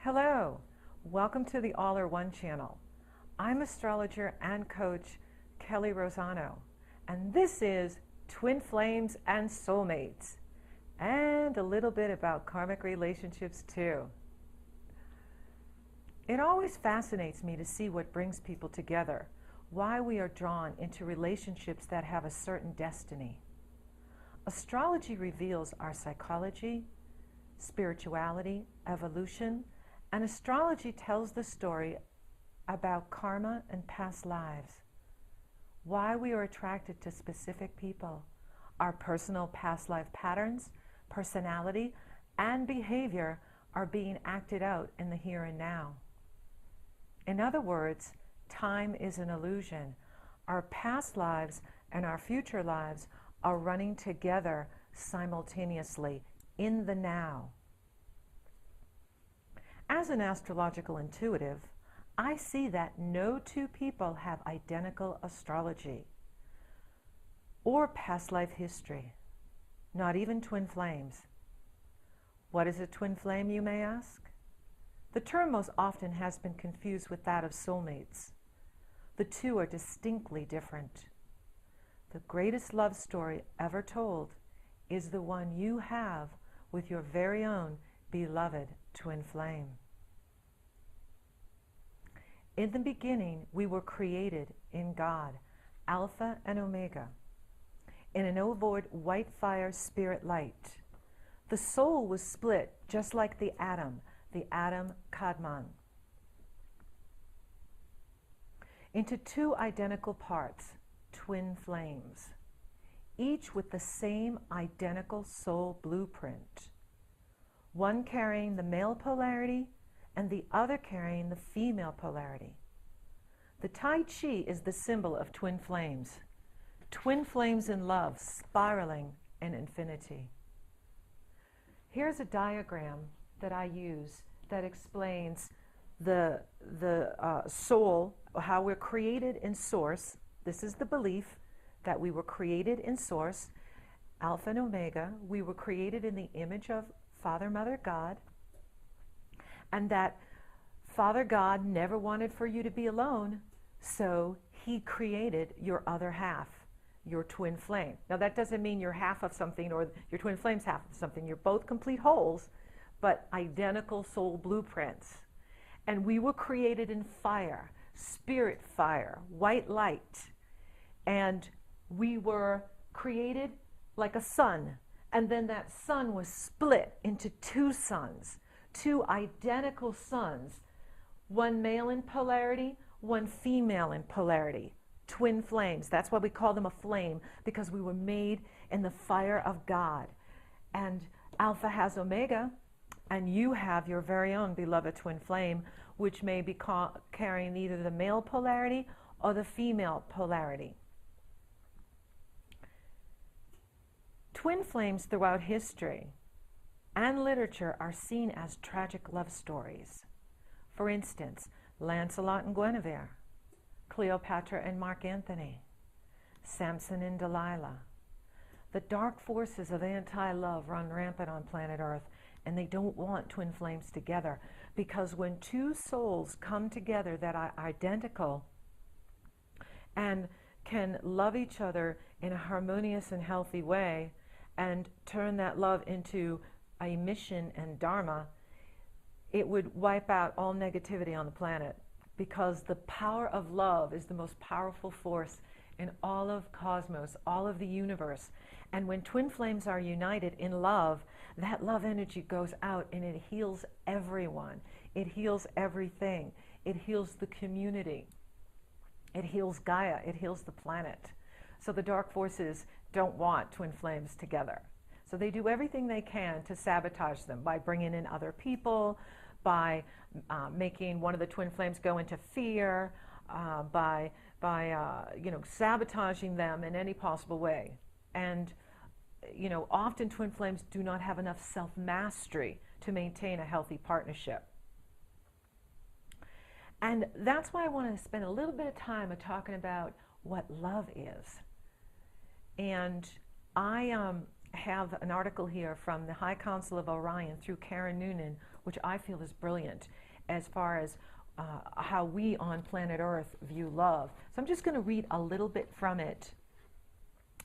Hello, welcome to the All or One channel. I'm astrologer and coach Kelly Rosano, and this is Twin Flames and Soulmates, and a little bit about karmic relationships too. It always fascinates me to see what brings people together, why we are drawn into relationships that have a certain destiny. Astrology reveals our psychology, spirituality, evolution, and astrology tells the story about karma and past lives, why we are attracted to specific people, our personal past life patterns, personality, and behavior are being acted out in the here and now. In other words, time is an illusion. Our past lives and our future lives are running together simultaneously in the now. As an astrological intuitive, I see that no two people have identical astrology or past life history, not even twin flames. What is a twin flame, you may ask? The term most often has been confused with that of soulmates. The two are distinctly different. The greatest love story ever told is the one you have with your very own beloved twin flame. In the beginning, we were created in God, Alpha and Omega, in an ovoid white fire spirit light. The soul was split just like the atom Kadmon, into two identical parts, twin flames, each with the same identical soul blueprint, one carrying the male polarity and the other carrying the female polarity. The Tai Chi is the symbol of twin flames in love, spiraling in infinity. Here's a diagram that I use that explains the soul, how we're created in source. This is the belief that we were created in source, Alpha and Omega. We were created in the image of Father, Mother, God, and that Father God never wanted for you to be alone, so he created your other half, your twin flame. Now that doesn't mean you're half of something or your twin flame's half of something. You're both complete wholes, but identical soul blueprints. And we were created in fire, spirit fire, white light. And we were created like a sun. And then that sun was split into two suns, two identical suns, one male in polarity, one female in polarity, twin flames. That's why we call them a flame, because we were made in the fire of God. And Alpha has Omega, and you have your very own beloved twin flame, which may be carrying either the male polarity or the female polarity. Twin flames throughout history and literature are seen as tragic love stories. For instance, Lancelot and Guinevere, Cleopatra and Mark Antony, Samson and Delilah. The dark forces of anti-love run rampant on planet Earth, and they don't want twin flames together, because when two souls come together that are identical and can love each other in a harmonious and healthy way and turn that love into a mission and dharma, it would wipe out all negativity on the planet, because the power of love is the most powerful force in all of cosmos, all of the universe. And when twin flames are united in love, that love energy goes out and it heals everyone. It heals everything. It heals the community. It heals Gaia. It heals the planet. So the dark forces don't want twin flames together. So they do everything they can to sabotage them by bringing in other people, by making one of the twin flames go into fear, by sabotaging them in any possible way. And often twin flames do not have enough self-mastery to maintain a healthy partnership. And that's why I want to spend a little bit of time talking about what love is. And I have an article here from the High Council of Orion through Karen Noonan, which I feel is brilliant as far as how we on planet Earth view love. So I'm just going to read a little bit from it,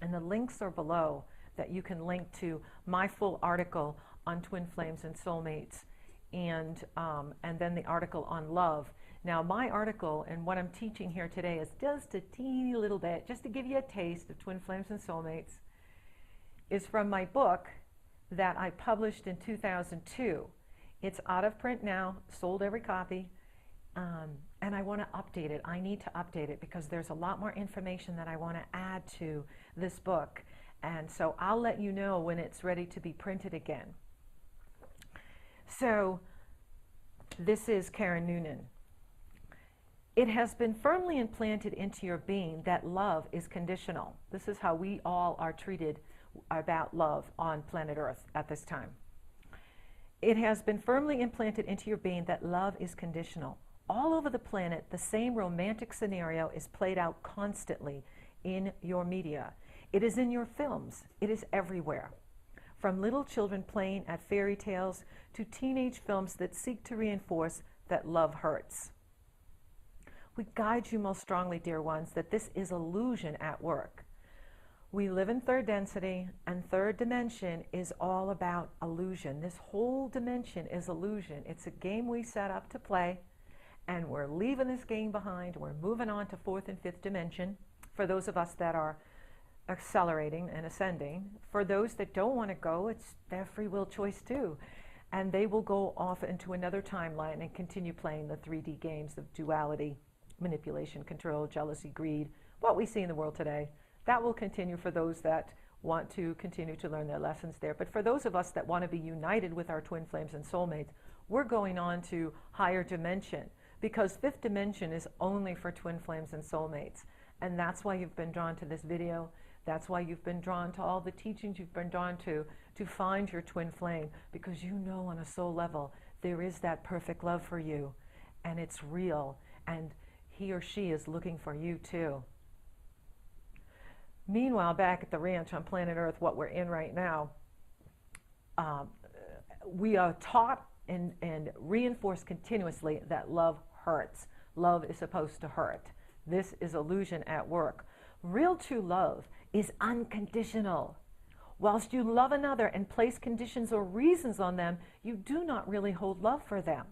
and the links are below that you can link to my full article on twin flames and soulmates, and then the article on love. Now, my article and what I'm teaching here today is just a teeny little bit, just to give you a taste of twin flames and soulmates, is from my book that I published in 2002. It's out of print now, sold every copy, and I want to update it. I need to update it because there's a lot more information that I want to add to this book. And so I'll let you know when it's ready to be printed again. So this is Karen Noonan. It has been firmly implanted into your being that love is conditional. This is how we all are treated about love on planet Earth at this time. It has been firmly implanted into your being that love is conditional. All over the planet, the same romantic scenario is played out constantly in your media. It is in your films. It is everywhere. From little children playing at fairy tales to teenage films that seek to reinforce that love hurts. We guide you most strongly, dear ones, that this is illusion at work. We live in third density, and third dimension is all about illusion. This whole dimension is illusion. It's a game we set up to play, and we're leaving this game behind. We're moving on to fourth and fifth dimension for those of us that are accelerating and ascending. For those that don't want to go, it's their free will choice too. And they will go off into another timeline and continue playing the 3D games of duality, manipulation, control, jealousy, greed, what we see in the world today. That will continue for those that want to continue to learn their lessons there. But for those of us that want to be united with our twin flames and soulmates, we're going on to higher dimension, because fifth dimension is only for twin flames and soulmates. And that's why you've been drawn to this video. That's why you've been drawn to all the teachings you've been drawn to find your twin flame, because you know on a soul level there is that perfect love for you, and it's real, and he or she is looking for you too. Meanwhile, back at the ranch on planet Earth, what we're in right now, we are taught and reinforced continuously that love hurts. Love is supposed to hurt. This is illusion at work. Real true love is unconditional. Whilst you love another and place conditions or reasons on them, you do not really hold love for them.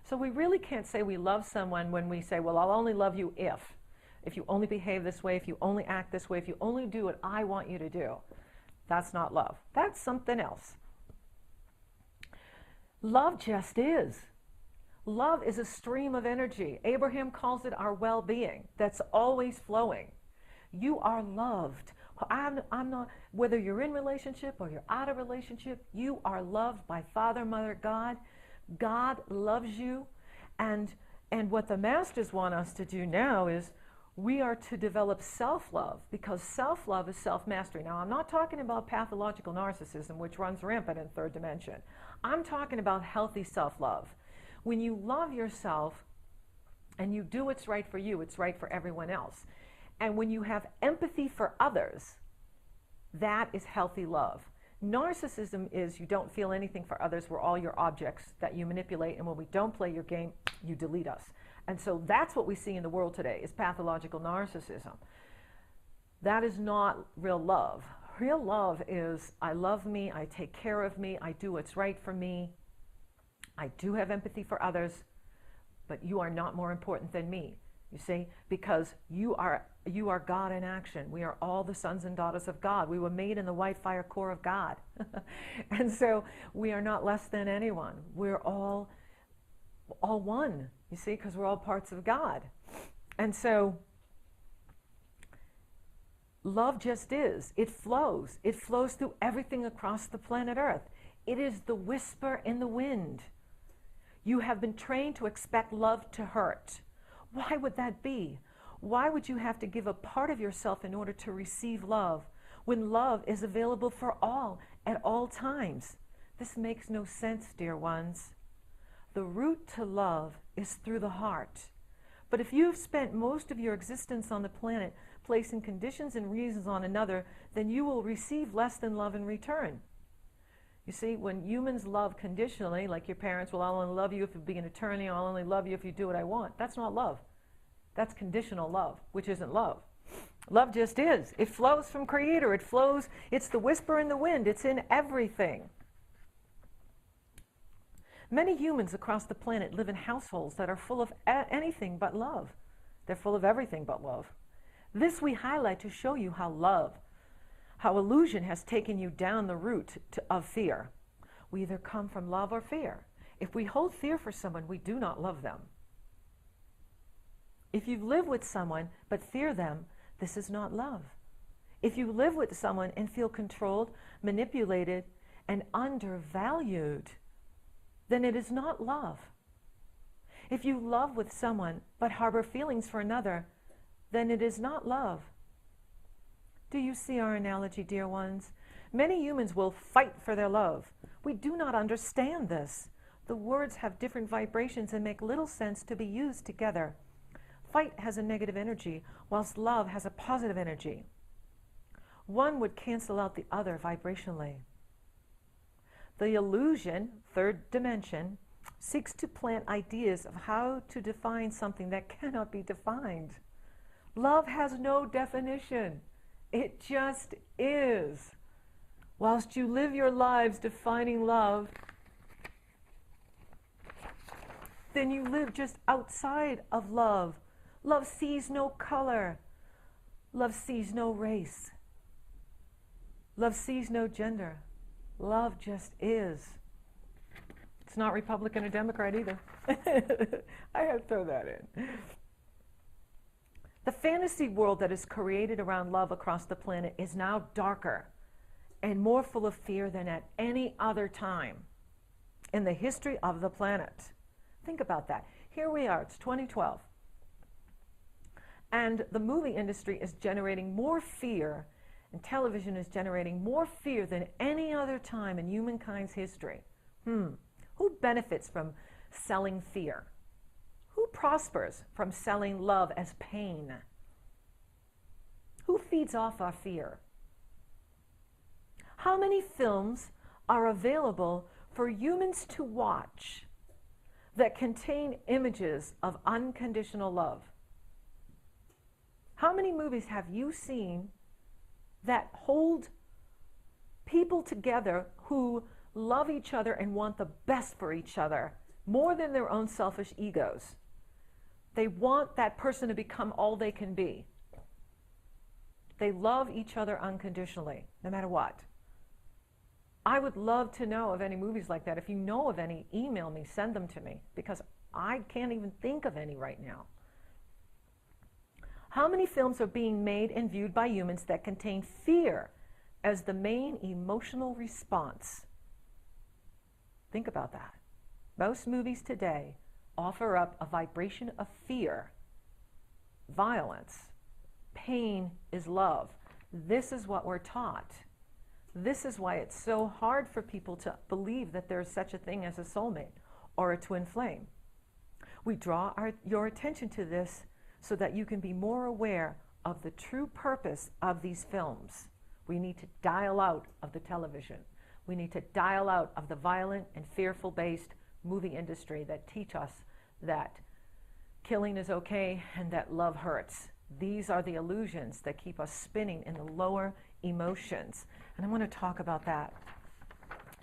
So we really can't say we love someone when we say, well, I'll only love you if you only behave this way, if you only act this way, if you only do what I want you to do. That's not love. That's something else. Love just is. Love is a stream of energy. Abraham calls it our well-being that's always flowing. You are loved. I'm not, whether you're in relationship or you're out of relationship, you are loved by Father, Mother, God. God loves you. And what the masters want us to do now is we are to develop self-love, because self-love is self-mastery. Now, I'm not talking about pathological narcissism, which runs rampant in third dimension. I'm talking about healthy self-love. When you love yourself and you do what's right for you, it's right for everyone else. And when you have empathy for others, that is healthy love. Narcissism is you don't feel anything for others. We're all your objects that you manipulate, and when we don't play your game, you delete us. And so that's what we see in the world today, is pathological narcissism. That is not real love. Real love is, I love me, I take care of me, I do what's right for me, I do have empathy for others, but you are not more important than me. You see, because you are God in action. We are all the sons and daughters of God. We were made in the white fire core of God. And so we are not less than anyone. We're all one, you see, because we're all parts of God. And so love just is. It flows. It flows through everything across the planet Earth. It is the whisper in the wind. You have been trained to expect love to hurt. Why would that be? Why would you have to give a part of yourself in order to receive love when love is available for all at all times? This makes no sense, dear ones. The route to love is through the heart. But if you've spent most of your existence on the planet placing conditions and reasons on another, then you will receive less than love in return. You see, when humans love conditionally, like your parents will, I'll only love you if you be an attorney, I'll only love you if you do what I want. That's not love. That's conditional love, which isn't love. Love just is. It flows from Creator. It flows, it's the whisper in the wind. It's in everything. Many humans across the planet live in households that are full of anything but love. They're full of everything but love. This we highlight to show you how illusion has taken you down the route of fear. We either come from love or fear. If we hold fear for someone, we do not love them. If you live with someone but fear them, this is not love. If you live with someone and feel controlled, manipulated, and undervalued, then it is not love. If you love with someone but harbor feelings for another, then it is not love. Do you see our analogy, dear ones? Many humans will fight for their love. We do not understand this. The words have different vibrations and make little sense to be used together. Fight has a negative energy, whilst love has a positive energy. One would cancel out the other vibrationally. The illusion, third dimension, seeks to plant ideas of how to define something that cannot be defined. Love has no definition. It just is. Whilst you live your lives defining love, then you live just outside of love. Love sees no color. Love sees no race. Love sees no gender. Love just is. It's not Republican or Democrat either. I had to throw that in. The fantasy world that is created around love across the planet is now darker and more full of fear than at any other time in the history of the planet. Think about that. Here we are, it's 2012. And the movie industry is generating more fear, and television is generating more fear than any other time in humankind's history. Who benefits from selling fear? Who prospers from selling love as pain? Who feeds off our fear? How many films are available for humans to watch that contain images of unconditional love? How many movies have you seen that hold people together who love each other and want the best for each other more than their own selfish egos? They want that person to become all they can be. They love each other unconditionally, no matter what. I would love to know of any movies like that. If you know of any, email me, send them to me, because I can't even think of any right now. How many films are being made and viewed by humans that contain fear as the main emotional response? Think about that. Most movies today offer up a vibration of fear, violence. Pain is love. This is what we're taught. This is why it's so hard for people to believe that there's such a thing as a soulmate or a twin flame. We draw your attention to this so that you can be more aware of the true purpose of these films. We need to dial out of the television. We need to dial out of the violent and fearful-based movie industry that teach us that killing is okay and that love hurts. These are the illusions that keep us spinning in the lower emotions. And I want to talk about that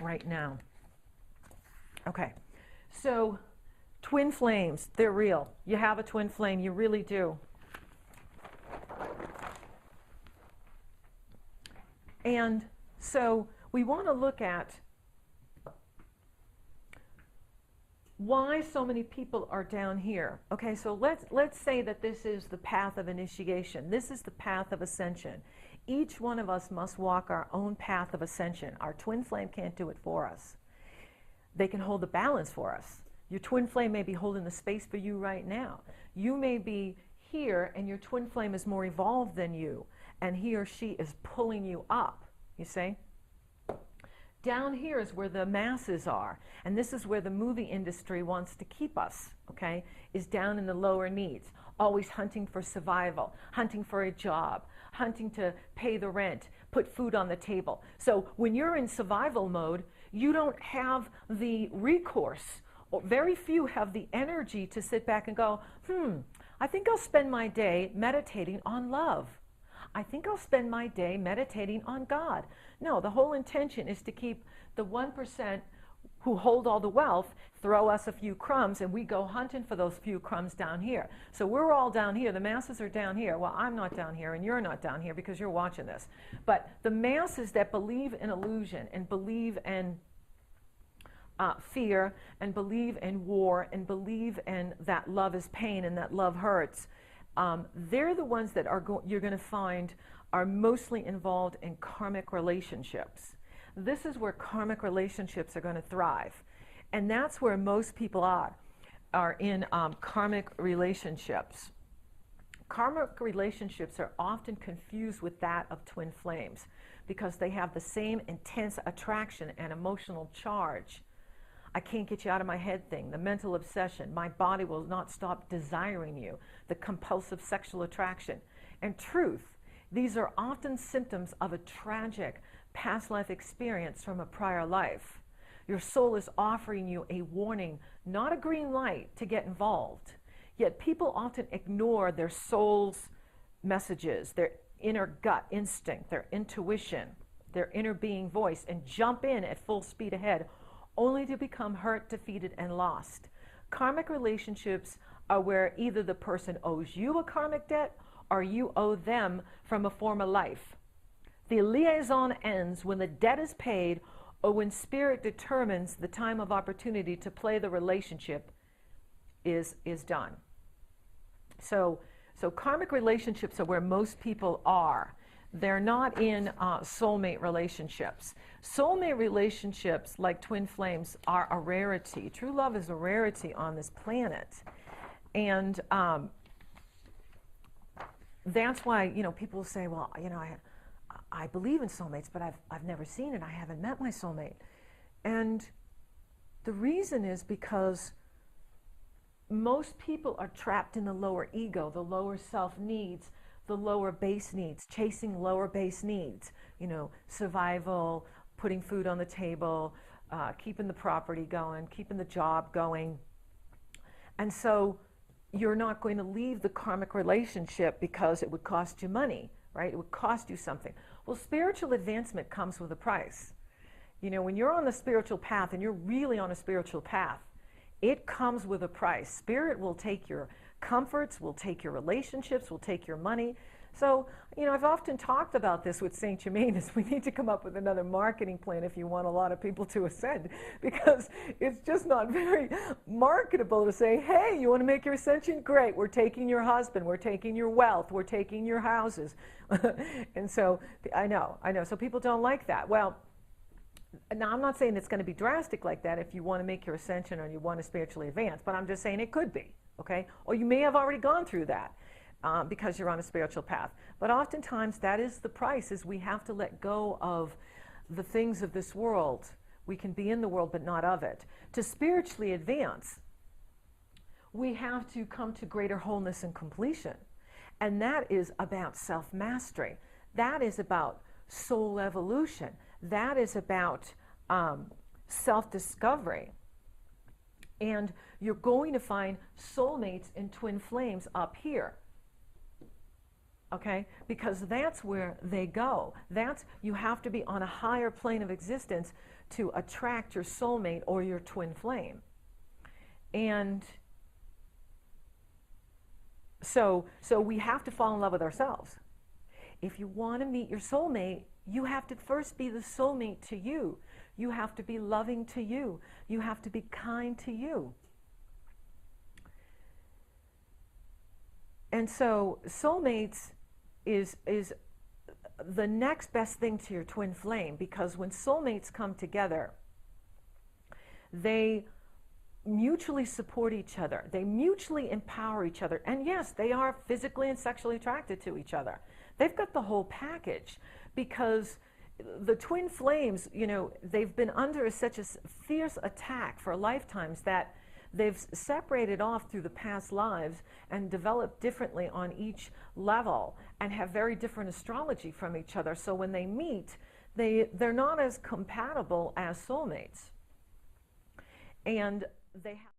right now. Okay, so twin flames, they're real. You have a twin flame, you really do. And so we want to look at why so many people are down here. Okay, so let's say that this is the path of initiation. This is the path of ascension. Each one of us must walk our own path of ascension. Our twin flame can't do it for us. They can hold the balance for us. Your twin flame may be holding the space for you right now. You may be here and your twin flame is more evolved than you, and he or she is pulling you up, you see? Down here is where the masses are, and this is where the movie industry wants to keep us, okay, is down in the lower needs, always hunting for survival, hunting for a job, hunting to pay the rent, put food on the table. So when you're in survival mode, you don't have the recourse, or very few have the energy to sit back and go, I think I'll spend my day meditating on love. I think I'll spend my day meditating on God. No, the whole intention is to keep the 1% who hold all the wealth, throw us a few crumbs, and we go hunting for those few crumbs down here. So we're all down here. The masses are down here. Well, I'm not down here, and you're not down here because you're watching this. But the masses that believe in illusion and believe in fear and believe in war and believe in that love is pain and that love hurts, they're the ones that you're going to find are mostly involved in karmic relationships. This is where karmic relationships are going to thrive. And that's where most people are in karmic relationships. Karmic relationships are often confused with that of twin flames because they have the same intense attraction and emotional charge. I can't get you out of my head thing, the mental obsession, my body will not stop desiring you, the compulsive sexual attraction. And truth, these are often symptoms of a tragic past life experience from a prior life. Your soul is offering you a warning, not a green light to get involved. Yet people often ignore their soul's messages, their inner gut instinct, their intuition, their inner being voice, and jump in at full speed ahead, only to become hurt, defeated, and lost. Karmic relationships are where either the person owes you a karmic debt or you owe them from a former life. The liaison ends when the debt is paid or when spirit determines the time of opportunity to play the relationship is done. So karmic relationships are where most people are. They're not in soulmate relationships. Soulmate relationships, like twin flames, are a rarity. True love is a rarity on this planet. And that's why, people say, well, I believe in soulmates, but I've never seen it. I haven't met my soulmate. And the reason is because most people are trapped in the lower ego, the lower self needs, the lower base needs, chasing lower base needs, survival, putting food on the table, keeping the property going, keeping the job going. And so you're not going to leave the karmic relationship because it would cost you money, right? It would cost you something. Well, spiritual advancement comes with a price. When you're on the spiritual path and you're really on a spiritual path, it comes with a price. Spirit will take your comforts, will take your relationships, will take your money. So, I've often talked about this with St. Germain is we need to come up with another marketing plan if you want a lot of people to ascend, because it's just not very marketable to say, hey, you want to make your ascension? Great, we're taking your husband, we're taking your wealth, we're taking your houses. And so, I know. So people don't like that. Well, now I'm not saying it's going to be drastic like that if you want to make your ascension or you want to spiritually advance, but I'm just saying it could be. Okay? Or you may have already gone through that because you're on a spiritual path. But oftentimes that is the price, is we have to let go of the things of this world. We can be in the world but not of it. To spiritually advance, we have to come to greater wholeness and completion. And that is about self-mastery. That is about soul evolution. That is about self-discovery. And you're going to find soulmates in twin flames up here. Okay? Because that's where they go. You have to be on a higher plane of existence to attract your soulmate or your twin flame. And so we have to fall in love with ourselves. If you want to meet your soulmate, you have to first be the soulmate to you. You have to be loving to you. You have to be kind to you. And so soulmates is the next best thing to your twin flame, because when soulmates come together, they mutually support each other. They mutually empower each other. And yes, they are physically and sexually attracted to each other. They've got the whole package, because the twin flames, they've been under such a fierce attack for lifetimes that they've separated off through the past lives and developed differently on each level and have very different astrology from each other. So when they meet, they're not as compatible as soulmates. And they have